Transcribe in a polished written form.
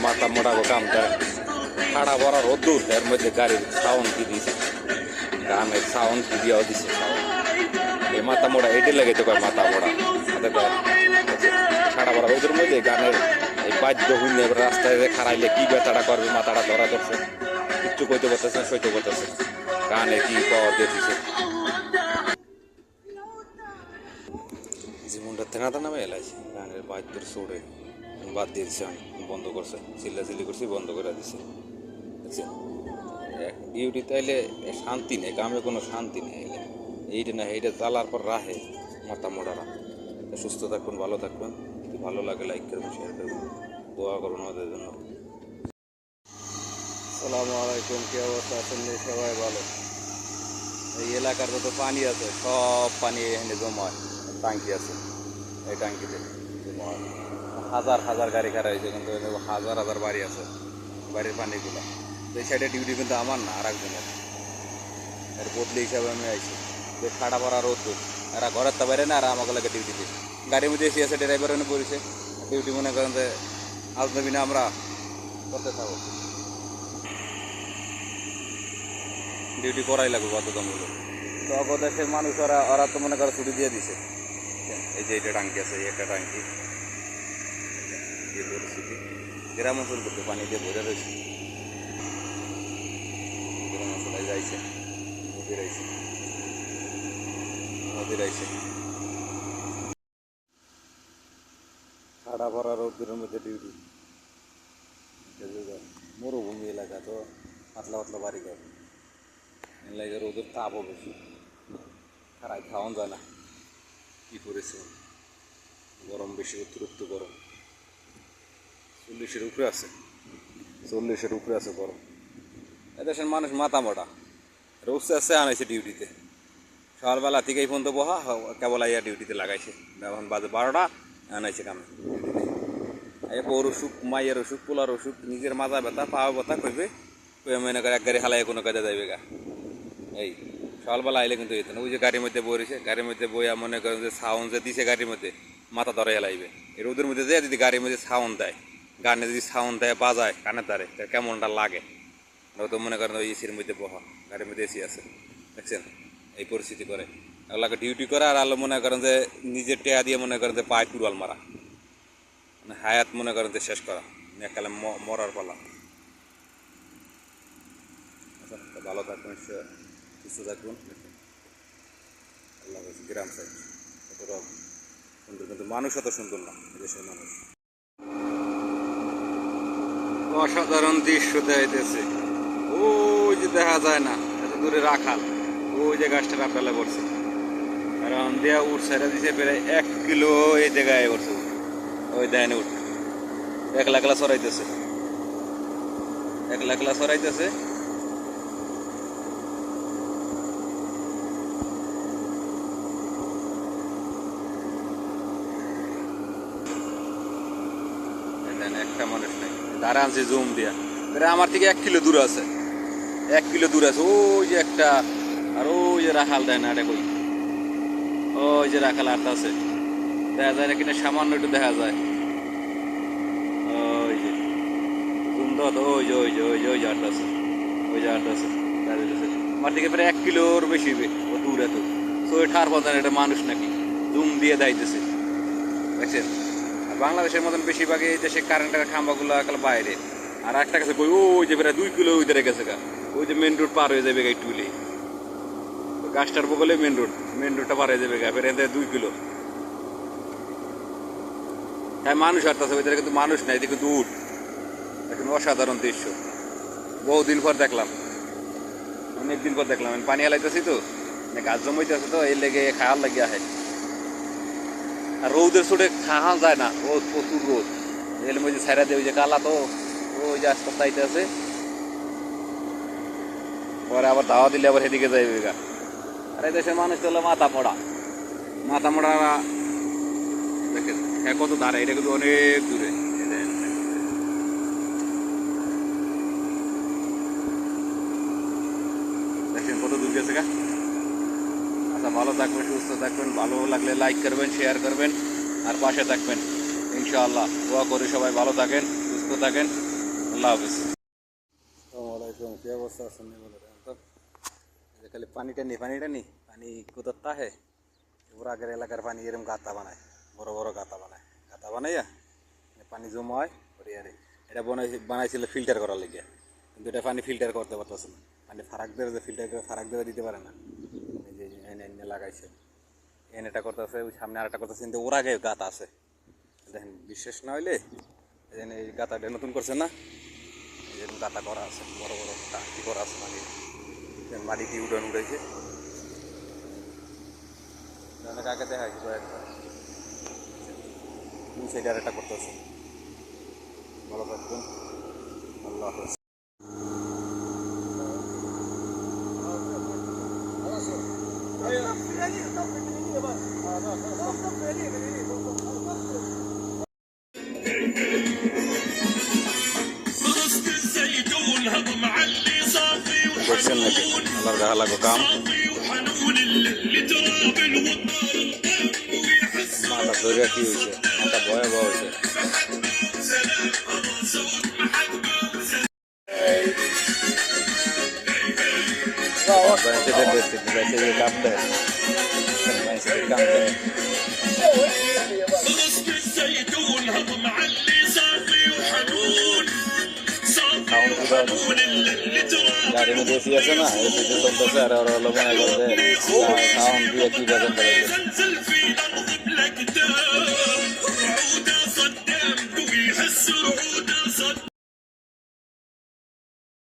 মাথা মোড়াবো কামটা খাড়া ভরা রোদ্দুর এর মধ্যে গাড়ির সাউন্ড কি দিয়েছে, গানের সাউন্ড কি দিয়েও দিছে সাউন্ড। এই মাথা মোড়া এটি লেগে তো কয় মাথা মোড়া খাড়া ভরা রোদের মধ্যে গানের এই বাদ্য হুইনে রাস্তায় খাড়াইলে কি ব্যথাটা করবে মাথাটা ধরা ধরছে, কিচ্ছু কইতে পারতেছে না, সইতে পারতেছে গানে কি পাওয়ার দিয়েছে। জীবনটা থেনা তেনা নামে এলাইছে গানের বাদ্যর সুরে বাদ দিয়ে দিছে, বন্ধ করছে, চিল্লাচিল্লি করছি বন্ধ করে দিছে। বুঝছেন, ডিউটি তাইলে শান্তি নেই, গ্রামে কোনো শান্তি নেই। এইটা না এইটা জ্বালার পর রাহে মাথা মোড়ারা। সুস্থ থাকুন, ভালো থাকবেন, যদি ভালো লাগে লাইক করবেন, শেয়ার করবেন, দোয়া করুন আমাদের জন্য। আসসালামু আলাইকুম, কি অবস্থা আছেন? সবাই ভালো? এই এলাকার যত পানি আছে সব পানি এখানে জমা হয়, ট্যাঙ্কি আছে, এই ট্যাঙ্কিতে জমা হয়। হাজার হাজার গাড়ি খারাপ হয়েছে, কিন্তু হাজার হাজার বাড়ি আছে, বাড়ির পানিগুলো। এই সাইডে ডিউটি কিন্তু আমার না, আর একজনের, এর বদলি হিসাবে আমি আইছি। যে খাটা পড়া রোদ, এরা ঘরের তো বাইরে না, আর আমাকে লাগে ডিউটিতে গাড়ির মধ্যে এসে আছে, ড্রাইভার এনে পড়েছে ডিউটি, মনে করেন যে আজ নবী না আমরা করতে থাকবো, ডিউটি করাই লাগবে বাধ্যতামূলক। তো দেশের মানুষ ওরা তো মনে করে ছুটি দিয়ে দিছে। এই যে এটা ট্যাঙ্কি আছে, এই একটা ট্যাঙ্কি, পরিস্থিতি গ্রাম অঞ্চল করতে পানি দিয়ে ভরে রয়েছে, গ্রাম অঞ্চলে যাইছে, নদীর আইছে, নদীর আইছে। খাড়া ভরা রোদের মধ্যে ডিউটি, মরুভূমি এলাকা তো, পাতলা পাতলা বাড়ি ঘর, এলাকায় রোদের তাপও বেশি, খারাই খাওয়ান যায় না। কী করেছে, গরম বেশি, অতিরিক্ত গরম, 40-এর উপরে আছে, 40-এর উপরে আছে গরম। এদেশের মানুষ মাথা মোটা, রোজ আছে আনাইছে ডিউটিতে, সকালবেলা থেকে এই পর্যন্ত বহা, কেবল আইয়া ডিউটিতে লাগাইছে, এখন বাজে 12টা, আনাইছে কামে। এই বউর অসুখ, মাইয়ের অসুখ, পোলার অসুখ, নিজের মাজা ব্যথা, পাওয়া ব্যথা কইবে, কই মনে করে এক গাড়ি হালাই কোনো কাজে যাইবে গা। এই সকালবেলা আইলে কিন্তু যেত না, ওই যে গাড়ির মধ্যে বইছে, গাড়ির মধ্যে বইয়া মনে করেন যে সাউন্ড যে দিছে গাড়ির মধ্যে, মাথা ধরে হেলাইবে। এই রোদের মধ্যে যে যদি গাড়ির মধ্যে সাউন্ড দেয়, গানে যদি সাউন্ড দেয় বাজায় কানের দ্বারে, কেমনটা লাগে। তো মনে করেন ওই এসির মধ্যে বহা, গাড়ির মধ্যে এসি আছে, দেখছেন এই পরিস্থিতি করে। এগুলাকে ডিউটি করে, আর আলো মনে করেন যে নিজের টেয়া দিয়ে মনে করেন যে পায়ে কুড়াল মারা, মানে হায়াত মনে করেন যে শেষ করা, একালে মরার পালা। আচ্ছা, ভালো থাকবেন, সুস্থ থাকবেন। আল্লাহ হাফেজ। গ্রাম সাইড কতটা সুন্দর, কিন্তু মানুষ অত সুন্দর না দেশের মানুষ। অসাধারণ দৃশ্য দেখাইতেছে, ওই যে দেখা যায় না এত দূরে রাখাল, ওই যে গাছটা রাখালে পড়ছে, কারণ দেয়া উঠ সাইডে দিছে প্রায় 1 কিলো, এই জায়গায় পড়ছে, ওই দেয়নি উঠ একলা একলা সরাইতেছে, একলা একলা সরাইতেছে। একটা মানুষ নাই, তারা আনছে জুম দিয়া, আমার থেকে 1 কিলো দূরে আছে, 1 কিলো দূরে আছে, ওই যে একটা, আর ওই যে রাখাল দেয় না, এটা কই, ওই যে রাখাল আটটা আছে, দেখা যায় না কিনা, সামান্য একটু দেখা যায়, ওই যে জুম দাও তো, ওই যে ওই যে ওই যে ওই যে আটটা আছে, ওই যে আটটা আছে, আমার থেকে প্রায় 1 কিলোর বেশি ও দূর এত, তো ওই ঠার পাতা এটা মানুষ নাকি, জুম দিয়ে দাইতেছে, দেখছেন। বাংলাদেশের মতন বেশিরভাগই এই দেশে কারেন্টের খাম্বাগুলো একাল বাইরে, আর একটা কাছে ওই যে প্রায় 2 কিলো ওই ধারে গেছে গা, ওই যে মেন রোড পার হয়ে যাবে গা একটু হলে, গাছটার বগলে মেন রোডটা পার হয়ে যাবে গা, প্রায় 2 কিলো। হ্যাঁ মানুষ হাঁটতেছে ওই ধারে, কিন্তু মানুষ নাই, এদিকে কিন্তু উঠ, এখন অসাধারণ দৃশ্য, বহুদিন পর দেখলাম, অনেকদিন পর দেখলাম। আমি পানি হালাইতেছি তো, গাছ জমাইতেছে তো, এই লেগে খাওয়ার লাগে আহে, আর রোদের চোটে খাওয়া যায় না, রোদ প্রচুর রোদ, এর মধ্যে ছাইরা দিয়ে ওই যে কালা তো, ওই যে আস্তে আস্তে আছে, পরে আবার দাওয়া দিলে আবার সেদিকে যাইবে গা। আর এই দেশের মানুষ তো হলো মাথা মোড়া, মাথা মোড়া দেখেন হ্যাঁ কত দাঁড়ায়, এটা কিন্তু অনেক দূরে, দেখেন কত দূর গেছে গা। আচ্ছা, ভালো থাকবেন, সুস্থ থাকবেন, ভালো লাগলে লাইক করবেন, শেয়ার করবেন, আর পাশে থাকবেন ইনশাআল্লাহ। দোয়া করি সবাই ভালো থাকেন, সুস্থ সুস্থ থাকেন। আল্লাহ হাফিজ। আসসালামু আলাইকুম, কি অবস্থা আছেন? তো খালি পানি পানি কোথার তাহে ওর আগের এলাকার পানি এরকম গাতা বানায়, বড় বড় গাতা বানাইয়া পানি জমা হয় ওরে আরে এটা বানাইছিল ফিল্টার করার লেগে, কিন্তু এটা পানি ফিল্টার করতে পারতেছে না। পানি ফারাক দেবে যে ফিল্টার করে ফারাক দেবে দিতে পারে না। এই যে এনে এনে লাগাইছে, এটা করতেছে, ওই সামনে আরেকটা করতেছে, কিন্তু ওর আগে গাত আছে। দেখেন, বিশ্বাস না হইলে এই গাতাটা নতুন করছে না, এই জন্য গাতা করা আছে, বড় বড় টাকি করা আছে, মাটি দিয়ে উড়াইছে। অনেক আগে দেখা হয়েছে কয়েকবার, দুই সাইডে আর একটা করতেছে। ভালো থাকবেন, আল্লাহ হাফেজ। দেখছেন নাকি আল্লাহর গাহা লাগো কাম মাথা ধরে কি হয়েছে, মাথা ভয়াবহ হয়েছে। কাম দেয় কাম দেয় গাড়ির মধ্যে এসি আছে না, এসিতে চলতেছে আর ওরা হলো মনে করছে সাউন্ড দিয়ে কি বাজান বাজাইছে।